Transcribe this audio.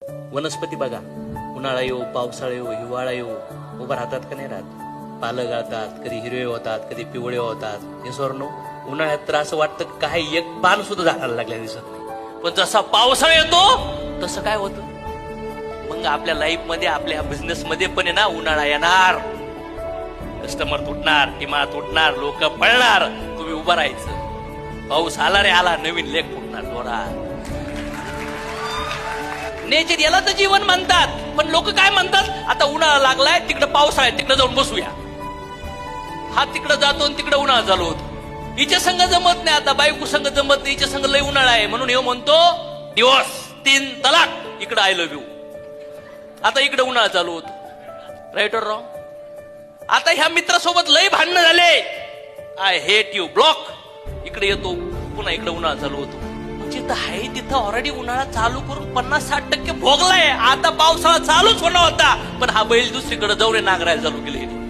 वनस्पती बघा, उन्हाळा येऊ, पावसाळा येऊ, हिवाळा येऊ, उभं राहतात का नाही राहत? पालं गळतात, कधी हिरवे होतात, कधी पिवळे होतात. हे सोरनो उन्हाळ्यात तर असं वाटतं काही एक पान सुद्धा झाडाला लागल्या दिसत नाही. पण जसा पावसाळा येतो तसं काय होतं? मग आपल्या लाईफ मध्ये, आपल्या बिझनेस मध्ये पण आहे ना, उन्हाळा येणार, कस्टमर तुटणार, किंमत तुटणार, लोक पळणार, तुम्ही उभं राहायचं. पाऊस आला रे आला, नवीन लेख फुटणार जोरात. नेचर याला तर जीवन म्हणतात. पण लोक काय म्हणतात, आता उन्हाळा लागलाय, तिकडे पावसाळा आहे, तिकडे जाऊन बसूया. हा तिकडे जातो आणि तिकडे उन्हाळा चालू होतो. हिच्या संघ जमत नाही, आता बायको संघ जमत नाही, हिच्या संघ लय उन्हाळा आहे म्हणून हे म्हणतो दिवस 3 तलाक, इकडे आय लव्ह यू. आता इकडे उन्हाळा चालू होतो. राईट और रॉंग? आता ह्या मित्रासोबत लय भांडणं झाले, आय हेट यू, ब्लॉक. इकडे येतो, पुन्हा इकडे उन्हाळा चालू होतो. जिथं आहे तिथं ऑलरेडी उन्हाळा चालू करून 50-60% भोगलाय. आता पावसाळा चालूच होणार होता, पण हा बैल दुसरीकडे जाऊन नांगरायला चालू केले.